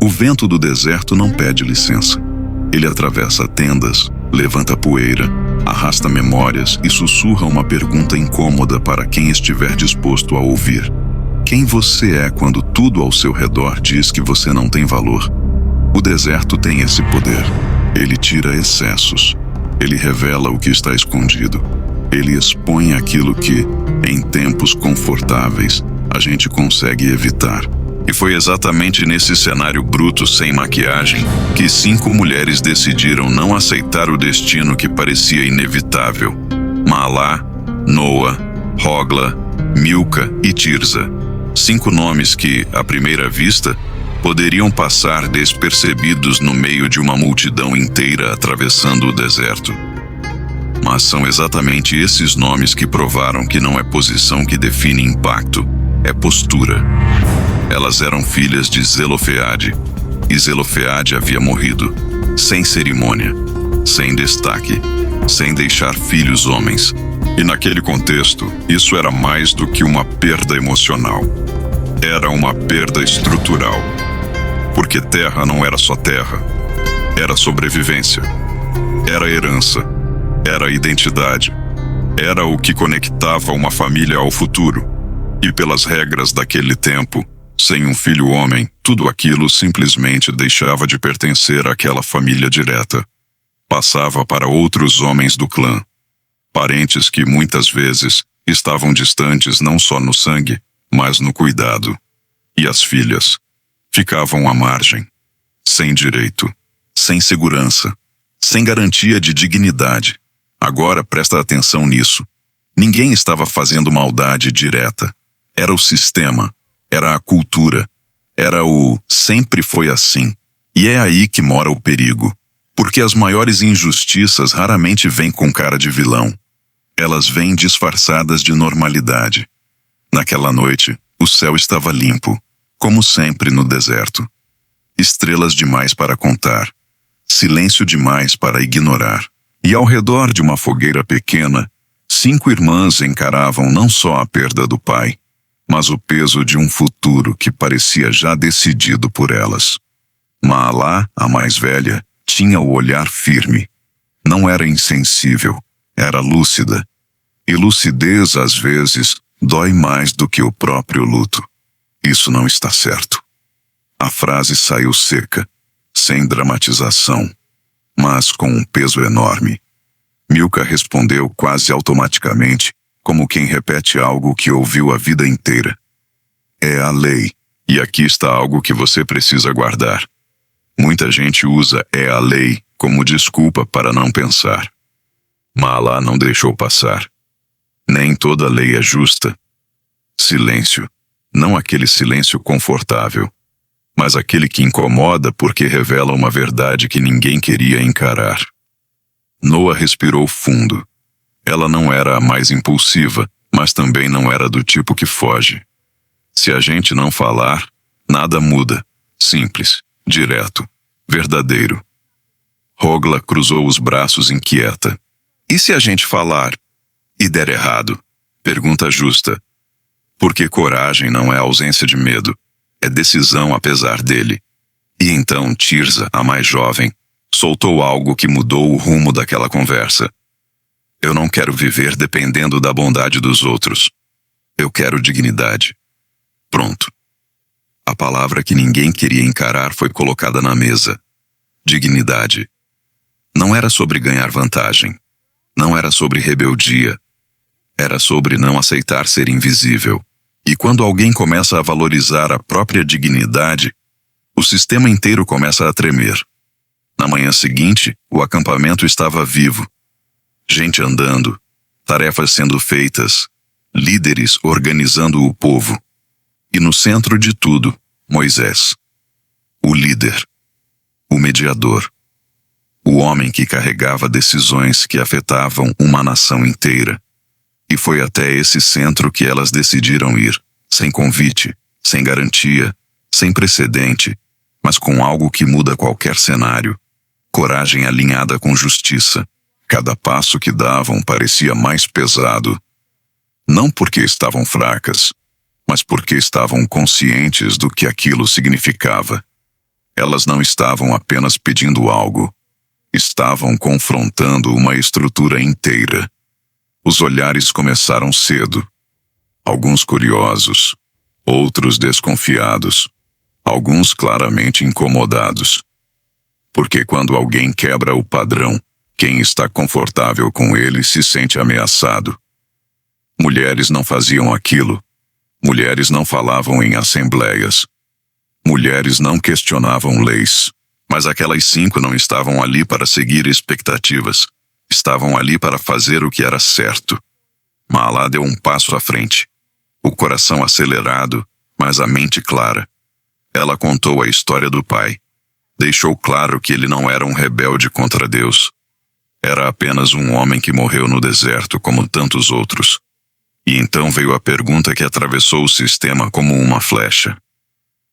O vento do deserto não pede licença. Ele atravessa tendas, levanta poeira, arrasta memórias e sussurra uma pergunta incômoda para quem estiver disposto a ouvir. Quem você é quando tudo ao seu redor diz que você não tem valor? O deserto tem esse poder. Ele tira excessos. Ele revela o que está escondido. Ele expõe aquilo que, em tempos confortáveis, a gente consegue evitar. E foi exatamente nesse cenário bruto, sem maquiagem, que 5 mulheres decidiram não aceitar o destino que parecia inevitável. Mahlah, Noa, Hogla, Milca e Tirza. 5 nomes que, à primeira vista, poderiam passar despercebidos no meio de uma multidão inteira atravessando o deserto. Mas são exatamente esses nomes que provaram que não é posição que define impacto, é postura. Elas eram filhas de Zelofeade, e Zelofeade havia morrido, sem cerimônia, sem destaque, sem deixar filhos homens. E naquele contexto, isso era mais do que uma perda emocional. Era uma perda estrutural. Porque terra não era só terra. Era sobrevivência. Era herança. Era identidade. Era o que conectava uma família ao futuro. E pelas regras daquele tempo, sem um filho homem, tudo aquilo simplesmente deixava de pertencer àquela família direta. Passava para outros homens do clã. Parentes que muitas vezes estavam distantes não só no sangue, mas no cuidado. E as filhas ficavam à margem, sem direito, sem segurança, sem garantia de dignidade. Agora presta atenção nisso. Ninguém estava fazendo maldade direta. Era o sistema, era a cultura, era o sempre foi assim. E é aí que mora o perigo. Porque as maiores injustiças raramente vêm com cara de vilão. Elas vêm disfarçadas de normalidade. Naquela noite, o céu estava limpo, como sempre no deserto. Estrelas demais para contar, silêncio demais para ignorar. E ao redor de uma fogueira pequena, 5 irmãs encaravam não só a perda do pai, mas o peso de um futuro que parecia já decidido por elas. Mahlah, a mais velha, tinha o olhar firme. Não era insensível, era lúcida. E lucidez, às vezes, dói mais do que o próprio luto. Isso não está certo. A frase saiu seca, sem dramatização, mas com um peso enorme. Milca respondeu quase automaticamente, como quem repete algo que ouviu a vida inteira. É a lei, e aqui está algo que você precisa guardar. Muita gente usa "é a lei" como desculpa para não pensar. Mahlah não deixou passar. Nem toda lei é justa. Silêncio, não aquele silêncio confortável, mas aquele que incomoda porque revela uma verdade que ninguém queria encarar. Noa respirou fundo. Ela não era a mais impulsiva, mas também não era do tipo que foge. Se a gente não falar, nada muda. Simples, direto, verdadeiro. Hogla cruzou os braços inquieta. E se a gente falar e der errado? Pergunta justa. Porque coragem não é ausência de medo, é decisão apesar dele. E então Tirza, a mais jovem, soltou algo que mudou o rumo daquela conversa. Eu não quero viver dependendo da bondade dos outros. Eu quero dignidade. Pronto. A palavra que ninguém queria encarar foi colocada na mesa. Dignidade. Não era sobre ganhar vantagem. Não era sobre rebeldia. Era sobre não aceitar ser invisível. E quando alguém começa a valorizar a própria dignidade, o sistema inteiro começa a tremer. Na manhã seguinte, o acampamento estava vivo. Gente andando, tarefas sendo feitas, líderes organizando o povo. E no centro de tudo, Moisés. O líder. O mediador. O homem que carregava decisões que afetavam uma nação inteira. E foi até esse centro que elas decidiram ir, sem convite, sem garantia, sem precedente, mas com algo que muda qualquer cenário. Coragem alinhada com justiça. Cada passo que davam parecia mais pesado. Não porque estavam fracas, mas porque estavam conscientes do que aquilo significava. Elas não estavam apenas pedindo algo. Estavam confrontando uma estrutura inteira. Os olhares começaram cedo. Alguns curiosos, outros desconfiados, alguns claramente incomodados. Porque quando alguém quebra o padrão, quem está confortável com ele se sente ameaçado. Mulheres não faziam aquilo. Mulheres não falavam em assembleias. Mulheres não questionavam leis. Mas aquelas 5 não estavam ali para seguir expectativas. Estavam ali para fazer o que era certo. Mahalá deu um passo à frente. O coração acelerado, mas a mente clara. Ela contou a história do pai. Deixou claro que ele não era um rebelde contra Deus. Era apenas um homem que morreu no deserto como tantos outros. E então veio a pergunta que atravessou o sistema como uma flecha.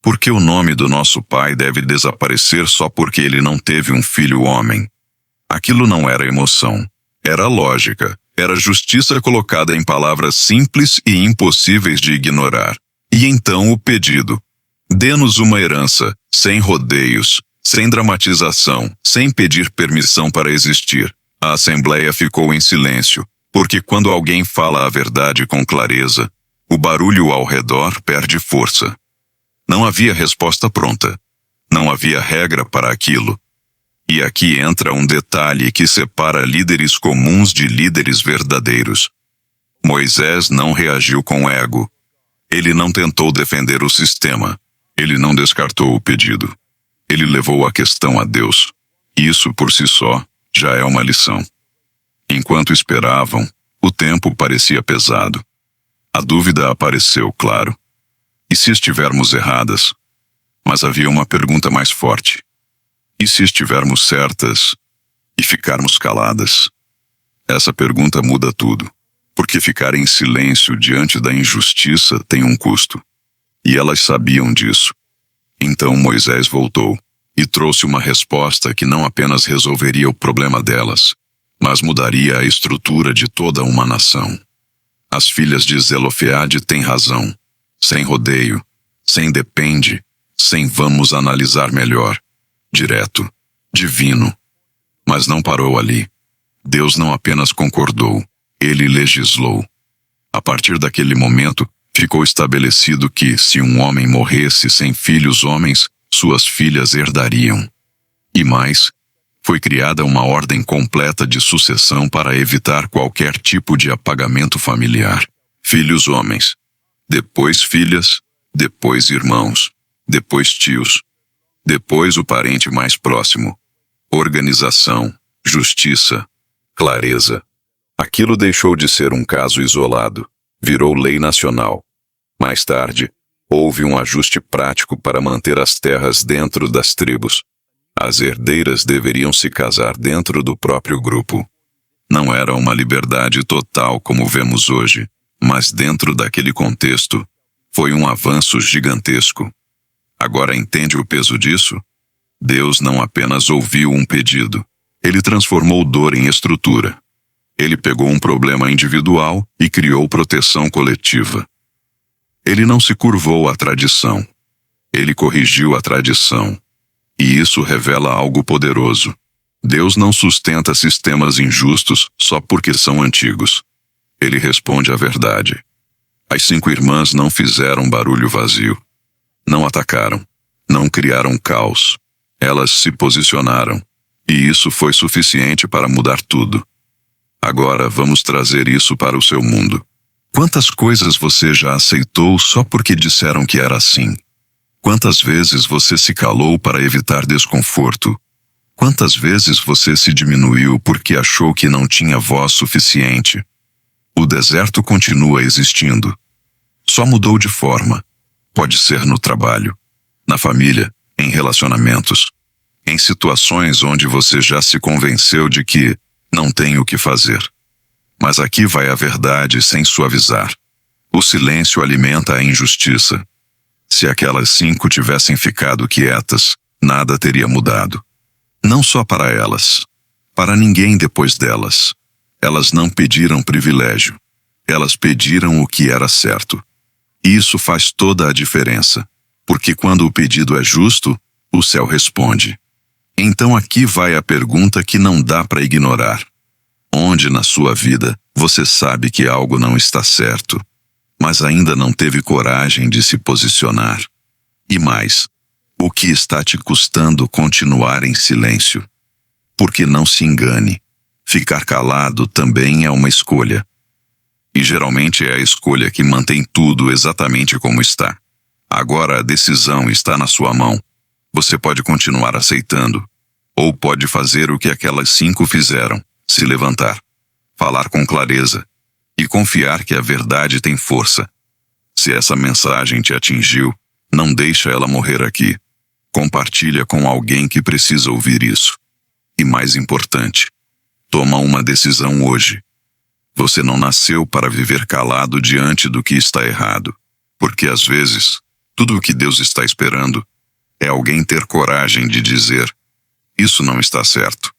Por que o nome do nosso pai deve desaparecer só porque ele não teve um filho homem? Aquilo não era emoção. Era lógica. Era justiça colocada em palavras simples e impossíveis de ignorar. E então o pedido. Dê-nos uma herança, sem rodeios, sem dramatização, sem pedir permissão para existir. A assembleia ficou em silêncio, porque quando alguém fala a verdade com clareza, o barulho ao redor perde força. Não havia resposta pronta. Não havia regra para aquilo. E aqui entra um detalhe que separa líderes comuns de líderes verdadeiros. Moisés não reagiu com ego. Ele não tentou defender o sistema. Ele não descartou o pedido. Ele levou a questão a Deus. Isso por si só já é uma lição. Enquanto esperavam, o tempo parecia pesado. A dúvida apareceu, claro. E se estivermos erradas? Mas havia uma pergunta mais forte. E se estivermos certas e ficarmos caladas? Essa pergunta muda tudo, porque ficar em silêncio diante da injustiça tem um custo. E elas sabiam disso. Então Moisés voltou e trouxe uma resposta que não apenas resolveria o problema delas, mas mudaria a estrutura de toda uma nação. As filhas de Zelofeade têm razão. Sem rodeio, sem depende, sem vamos analisar melhor. Direto, divino. Mas não parou ali. Deus não apenas concordou, ele legislou. A partir daquele momento, ficou estabelecido que, se um homem morresse sem filhos homens, suas filhas herdariam. E mais, foi criada uma ordem completa de sucessão para evitar qualquer tipo de apagamento familiar. Filhos homens, depois filhas, depois irmãos, depois tios, depois o parente mais próximo. Organização, justiça, clareza. Aquilo deixou de ser um caso isolado, virou lei nacional. Mais tarde, houve um ajuste prático para manter as terras dentro das tribos. As herdeiras deveriam se casar dentro do próprio grupo. Não era uma liberdade total como vemos hoje, mas dentro daquele contexto, foi um avanço gigantesco. Agora entende o peso disso? Deus não apenas ouviu um pedido, ele transformou dor em estrutura. Ele pegou um problema individual e criou proteção coletiva. Ele não se curvou à tradição. Ele corrigiu a tradição. E isso revela algo poderoso. Deus não sustenta sistemas injustos só porque são antigos. Ele responde à verdade. As 5 irmãs não fizeram barulho vazio. Não atacaram. Não criaram caos. Elas se posicionaram. E isso foi suficiente para mudar tudo. Agora vamos trazer isso para o seu mundo. Quantas coisas você já aceitou só porque disseram que era assim? Quantas vezes você se calou para evitar desconforto? Quantas vezes você se diminuiu porque achou que não tinha voz suficiente? O deserto continua existindo. Só mudou de forma. Pode ser no trabalho, na família, em relacionamentos, em situações onde você já se convenceu de que não tem o que fazer. Mas aqui vai a verdade sem suavizar. O silêncio alimenta a injustiça. Se aquelas 5 tivessem ficado quietas, nada teria mudado. Não só para elas, para ninguém depois delas. Elas não pediram privilégio. Elas pediram o que era certo. E isso faz toda a diferença. Porque quando o pedido é justo, O céu responde. Então aqui vai a pergunta que não dá para ignorar. Onde na sua vida você sabe que algo não está certo, mas ainda não teve coragem de se posicionar? E mais, o que está te custando continuar em silêncio? Porque não se engane, ficar calado também é uma escolha. E geralmente é a escolha que mantém tudo exatamente como está. Agora a decisão está na sua mão. Você pode continuar aceitando, ou pode fazer o que aquelas 5 fizeram, se levantar, falar com clareza e confiar que a verdade tem força. Se essa mensagem te atingiu, não deixa ela morrer aqui. Compartilha com alguém que precisa ouvir isso. E mais importante, toma uma decisão hoje. Você não nasceu para viver calado diante do que está errado, porque às vezes, tudo o que Deus está esperando é alguém ter coragem de dizer: isso não está certo.